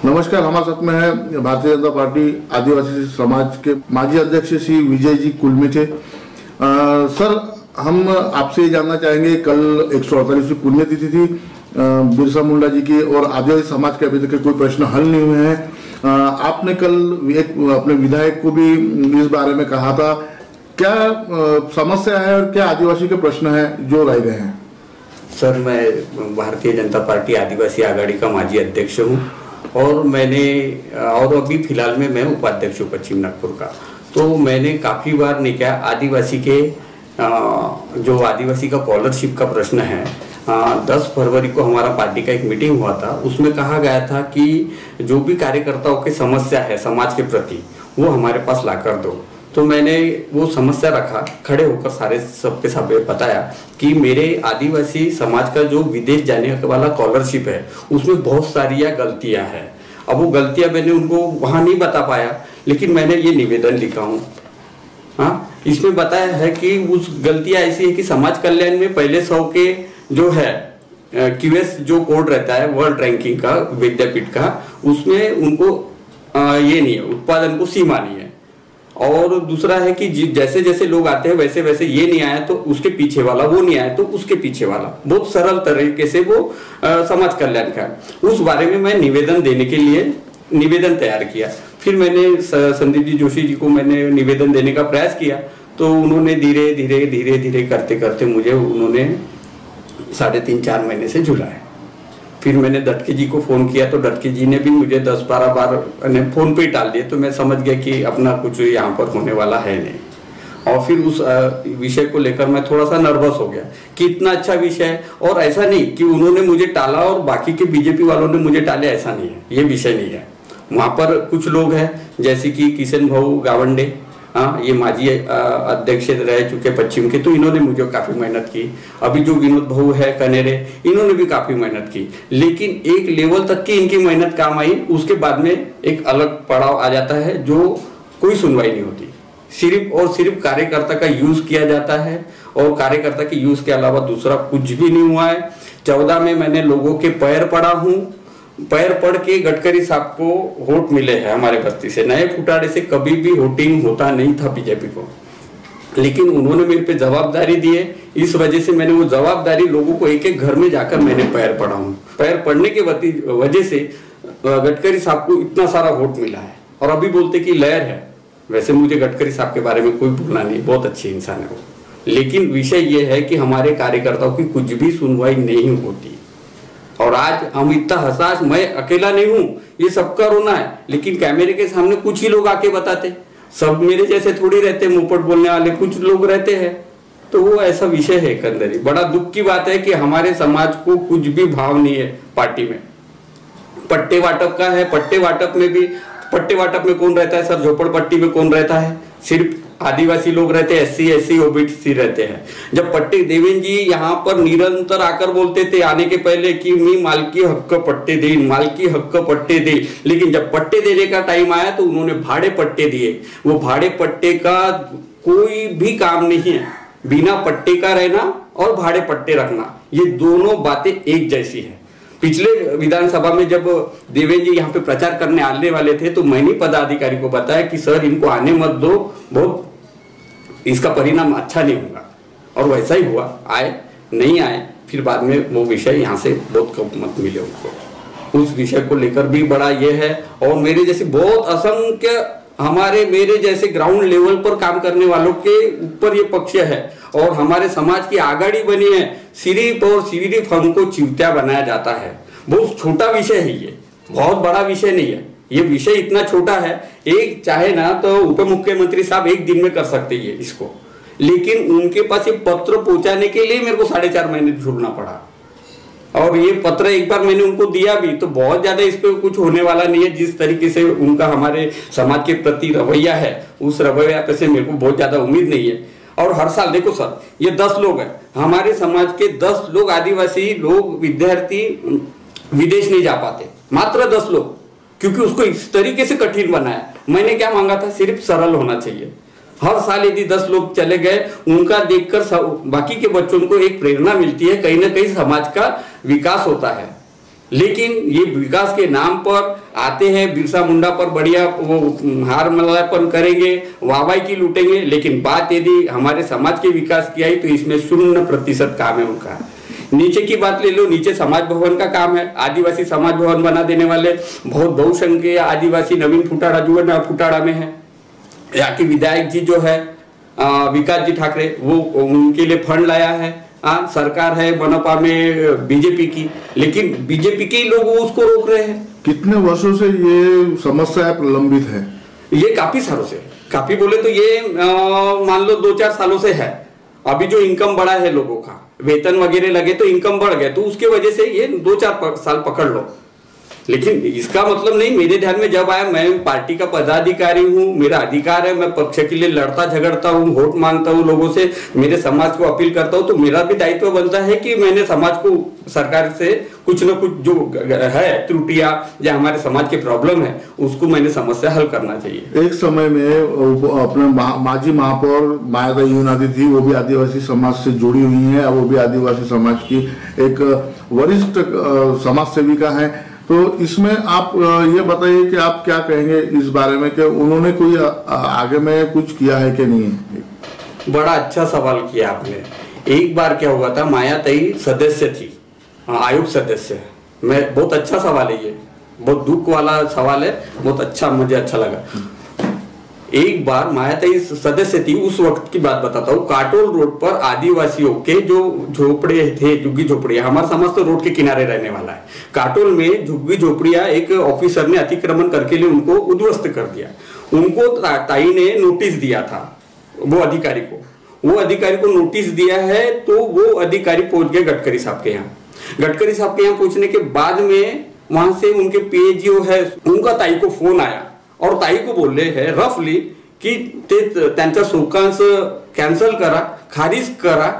नमस्कार, हमारे साथ में है भारतीय जनता पार्टी आदिवासी समाज के माजी अध्यक्ष श्री विजय जी कुलमिठे। सर, हम आपसे ये जानना चाहेंगे, कल 148वीं पुण्यतिथि थी बिरसा मुंडा जी की और आदिवासी समाज के अभी तक कोई प्रश्न हल नहीं हुए हैं। आपने कल एक अपने विधायक को भी इस बारे में कहा था, क्या समस्या है और क्या आदिवासी के प्रश्न है जो रह गए हैं? सर, मैं भारतीय जनता पार्टी आदिवासी आघाड़ी का माजी अध्यक्ष हूँ और अभी फिलहाल में मैं उपाध्यक्ष हूँ पश्चिम नागपुर का। तो मैंने काफ़ी बार नहीं क्या आदिवासी के जो आदिवासी का स्कॉलरशिप का प्रश्न है, 10 फरवरी को हमारा पार्टी का एक मीटिंग हुआ था। उसमें कहा गया था कि जो भी कार्यकर्ताओं की समस्या है समाज के प्रति वो हमारे पास ला कर दो। तो मैंने वो समस्या रखा, खड़े होकर सारे सबके सामने बताया कि मेरे आदिवासी समाज का जो विदेश जाने वाला स्कॉलरशिप है उसमें बहुत सारी गलतियां हैं। अब वो गलतियां मैंने उनको वहां नहीं बता पाया, लेकिन मैंने ये निवेदन लिखा हूँ। हाँ, इसमें बताया है कि उस गलतियां ऐसी है कि समाज कल्याण में पहले 100 के जो है क्यूएस जो कोड रहता है वर्ल्ड रैंकिंग का विद्यापीठ का, उसमें उनको ये नहीं है, उत्पादन को सीमा नहीं है। और दूसरा है कि जैसे जैसे लोग आते हैं वैसे वैसे ये नहीं आया तो उसके पीछे वाला, वो नहीं आया तो उसके पीछे वाला, बहुत सरल तरीके से वो समाज कल्याण का, उस बारे में मैं निवेदन देने के लिए निवेदन तैयार किया। फिर मैंने संदीप जी जोशी जी को मैंने निवेदन देने का प्रयास किया, तो उन्होंने धीरे धीरे करते करते मुझे उन्होंने 3.5-4 महीने से झुलाया। फिर मैंने डटके जी को फोन किया तो डटके जी ने भी मुझे 10-12 बार फोन पे ही टाल दिए। तो मैं समझ गया कि अपना कुछ यहाँ पर होने वाला है नहीं। और फिर उस विषय को लेकर मैं थोड़ा सा नर्वस हो गया कि इतना अच्छा विषय है, और ऐसा नहीं कि उन्होंने मुझे टाला और बाकी के बीजेपी वालों ने मुझे टाले, ऐसा नहीं है, ये विषय नहीं है। वहाँ पर कुछ लोग हैं जैसे कि किशन भाऊ गावंडे, हाँ, ये माजी अध्यक्ष रह चुके पश्चिम के, तो इन्होंने मुझे काफ़ी मेहनत की। अभी जो विनोद भाऊ है कनेरे, इन्होंने भी काफ़ी मेहनत की, लेकिन एक लेवल तक की इनकी मेहनत काम आई। उसके बाद में एक अलग पड़ाव आ जाता है जो कोई सुनवाई नहीं होती, सिर्फ और सिर्फ कार्यकर्ता का यूज किया जाता है और कार्यकर्ता के यूज के अलावा दूसरा कुछ भी नहीं हुआ है। 14 में मैंने लोगों के पैर पड़ा हूँ, पैर पढ़ के गडकरी साहब को वोट मिले हैं हमारे बस्ती से। नए फुटाड़े से कभी भी वोटिंग होता नहीं था बीजेपी को, लेकिन उन्होंने मेरे पे जवाबदारी दी है। इस वजह से मैंने वो जवाबदारी लोगों को एक एक घर में जाकर मैंने पैर पढ़ा हूँ। पैर पढ़ने के वजह से गडकरी साहब को इतना सारा वोट मिला है। और अभी बोलते कि लहर है, वैसे मुझे गडकरी साहब के बारे में कोई बोलना नहीं, बहुत अच्छे इंसान है वो, लेकिन विषय ये है कि हमारे कार्यकर्ताओं की कुछ भी सुनवाई नहीं होती। और आज हम इतना हसास, मैं अकेला नहीं हूं, ये सबका रोना है, लेकिन कैमरे के सामने कुछ ही लोग आके बताते, सब मेरे जैसे थोड़ी रहते, मुंहपट बोलने वाले कुछ लोग रहते हैं। तो वो ऐसा विषय है। कंदरी बड़ा दुख की बात है कि हमारे समाज को कुछ भी भाव नहीं है पार्टी में। पट्टे वाटप का है, पट्टे वाटप में भी, पट्टे वाटप में कौन रहता है सर? झोपड़पट्टी में कौन रहता है? सिर्फ आदिवासी लोग रहते हैं, SC OBC रहते हैं। जब पट्टे देवेंद्र जी यहाँ पर निरंतर आकर बोलते थे आने के पहले कि मी मालकी हक्क पट्टे दे, मालकी हक्क पट्टे दे, लेकिन जब पट्टे देने का टाइम आया तो उन्होंने भाड़े पट्टे दिए। वो भाड़े पट्टे का कोई भी काम नहीं है, बिना पट्टे का रहना और भाड़े पट्टे रखना, ये दोनों बातें एक जैसी है। पिछले विधानसभा में जब देवेंद्र जी यहाँ पे प्रचार करने आने वाले थे तो मैंने पदाधिकारी को बताया कि सर इनको आने मत दो, बहुत इसका परिणाम अच्छा नहीं होगा। और वैसा ही हुआ, आए नहीं आए, फिर बाद में वो विषय यहाँ से बहुत कम मत मिले उनको। उस विषय को लेकर भी बड़ा ये है। और मेरे जैसे बहुत असंख्य मेरे जैसे ग्राउंड लेवल पर काम करने वालों के ऊपर ये पक्ष है और हमारे समाज की आघाड़ी बनी है। सिर्फ और सिर्फ हमको चिवत्या बनाया जाता है। बहुत छोटा विषय है ये, बहुत बड़ा विषय नहीं है। ये विषय इतना छोटा है, एक चाहे ना तो उप मुख्यमंत्री साहब एक दिन में कर सकते ये इसको, लेकिन उनके पास ये पत्र पहुंचाने के लिए मेरे को 4.5 महीने झूलना पड़ा। और ये पत्र एक बार मैंने उनको दिया भी, तो बहुत ज्यादा इस पे कुछ होने वाला नहीं है। जिस तरीके से उनका हमारे समाज के प्रति रवैया है, उस रवैया पे से मेरे को बहुत ज्यादा उम्मीद नहीं है। और हर साल देखो सर, ये 10 लोग हैं हमारे समाज के, 10 लोग आदिवासी लोग विद्यार्थी विदेश नहीं जा पाते, मात्र 10 लोग, क्योंकि उसको इस तरीके से कठिन बनाया। मैंने क्या मांगा था? सिर्फ सरल होना चाहिए। हर साल यदि 10 लोग चले गए, उनका देखकर बाकी के बच्चों को एक प्रेरणा मिलती है, कहीं ना कहीं समाज का विकास होता है। लेकिन ये विकास के नाम पर आते हैं, बिरसा मुंडा पर बढ़िया वो हार मलापन करेंगे, वाहवाही की लूटेंगे, लेकिन बात यदि हमारे समाज के विकास की आई तो इसमें 0% काम है उनका। नीचे की बात ले लो, नीचे समाज भवन का काम है, आदिवासी समाज भवन बना देने वाले बहुत बहुसंख्यक आदिवासी नवीन फुटाड़ा जो फुटाड़ा में है। यहाँ की विधायक जी जो है विकास जी ठाकरे, वो उनके लिए फंड लाया है। सरकार है मनपा में बीजेपी की, लेकिन बीजेपी के ही लोग उसको रोक रहे हैं। कितने वर्षों से ये समस्या प्रलंबित है? ये काफी सालों से, काफी बोले तो ये मान लो 2-4 सालों से है। अभी जो इनकम बढ़ा है लोगों का, वेतन वगैरह लगे तो इनकम बढ़ गया, तो उसके वजह से ये 2-4 साल पकड़ लो। लेकिन इसका मतलब नहीं, मेरे ध्यान में जब आया, मैं पार्टी का पदाधिकारी हूँ, मेरा अधिकार है, मैं पक्ष के लिए लड़ता झगड़ता हूँ, वोट मांगता हूँ लोगों से, मेरे समाज को अपील करता हूँ, तो मेरा भी दायित्व बनता है कि मैंने समाज को, सरकार से कुछ न कुछ जो है त्रुटियां या हमारे समाज के प्रॉब्लम है उसको मैंने समस्या हल करना चाहिए। एक समय में अपने माजी महापौर मायाताई यूनादी थी, वो भी आदिवासी समाज से जुड़ी हुई है, वो भी आदिवासी समाज की एक वरिष्ठ समाज सेविका है। तो इसमें आप ये बताइए कि आप क्या कहेंगे इस बारे में कि उन्होंने कोई आगे में कुछ किया है कि नहीं? बड़ा अच्छा सवाल किया आपने। एक बार क्या हुआ था, मायाताई सदस्य थी, आयोग सदस्य। मैं बहुत अच्छा सवाल है ये, बहुत दुख वाला सवाल है, बहुत अच्छा, मुझे अच्छा लगा। एक बार मायाताई सदस्य थी, उस वक्त की बात बताता हूँ। काटोल रोड पर आदिवासियों के जो झोपड़े थे, झुग्गी झोपड़ियां, हमारा समाज तो रोड के किनारे रहने वाला है। काटोल में झुग्गी झोपड़ियां एक ऑफिसर ने अतिक्रमण करके लिए उनको उद्ध्वस्त कर दिया। उनको ताई ने नोटिस दिया था, वो अधिकारी को नोटिस दिया है, तो वो अधिकारी पहुंच गए गडकरी साहब के यहाँ। गडकरी साहब के यहाँ पहुंचने के बाद में वहां से उनके पीएजीओ है, उनका ताई को फोन आया और ताई को बोलले है रफली की त्यांचा शोकांश कॅन्सल करा, खारिज करा।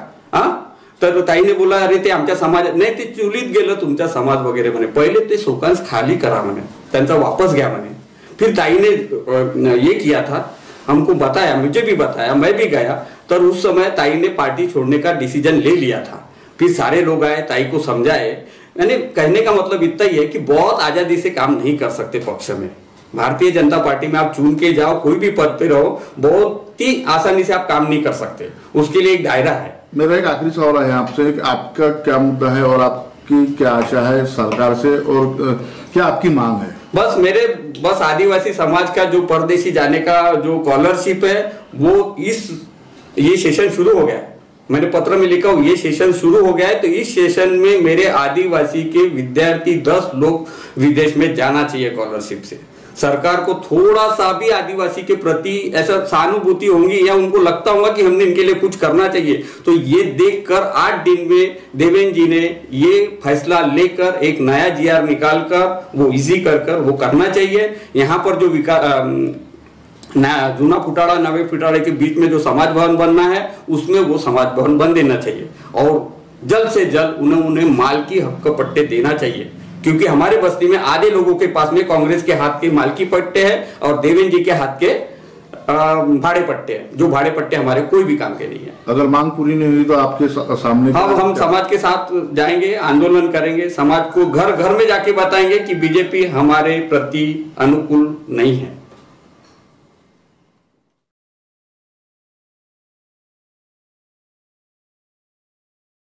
तर ताईने बोला अरे ते आमच्या समाज नाही, ते चुलीत गेलं तुमचा समाज वगैरे म्हणे, पहिले ते शोकांश खाली करा म्हणे, त्यांचा वापस घ्या म्हणे। फिर ताई ने ये किया था, हमको बताया, मुझे भी बताया, मैं भी गया। तो उस समय ताई ने पार्टी छोड़ने का डिसीजन ले लिया था। फिर सारे लोग आए, ताई को समझाए। यानी कहने का मतलब इतना ही है कि बहुत आजादी से काम नहीं कर सकते पक्ष में। भारतीय जनता पार्टी में आप चुन के जाओ, कोई भी पद पे रहो, बहुत ही आसानी से आप काम नहीं कर सकते, उसके लिए एक दायरा है। मेरा एक आखिरी सवाल है आपसे कि आपका क्या मुद्दा है और आपकी क्या आशा है सरकार से, और क्या आपकी मांग है? बस आदिवासी समाज का जो परदेशी जाने का जो स्कॉलरशिप है, वो ये सेशन शुरू हो गया है। मैंने पत्र में लिखा हूँ, ये सेशन शुरू हो गया है, तो इस सेशन में मेरे आदिवासी के विद्यार्थी 10 लोग विदेश में जाना चाहिए स्कॉलरशिप से। सरकार को थोड़ा सा भी आदिवासी के प्रति ऐसा सहानुभूति होगी या उनको लगता होगा कि हमने इनके लिए कुछ करना चाहिए, तो ये देखकर 8 दिन में देवेंद्र जी ने ये फैसला लेकर एक नया जीआर निकालकर वो इजी कर वो करना चाहिए। यहाँ पर जो जूना फुटाड़ा नवे फुटाड़े के बीच में जो समाज भवन बनना है, उसमें वो समाज भवन बन देना चाहिए और जल्द से जल्द उन्हें मालकी हक पट्टे देना चाहिए, क्योंकि हमारे बस्ती में आधे लोगों के पास में कांग्रेस के हाथ के मालकी पट्टे हैं और देवेंद्र जी के हाथ के भाड़े पट्टे हैं, जो भाड़े पट्टे हमारे कोई भी काम के नहीं है। अगर मांग पूरी नहीं हुई तो आपके सामने हम समाज के साथ जाएंगे, आंदोलन करेंगे, समाज को घर घर में जाके बताएंगे कि बीजेपी हमारे प्रति अनुकूल नहीं है।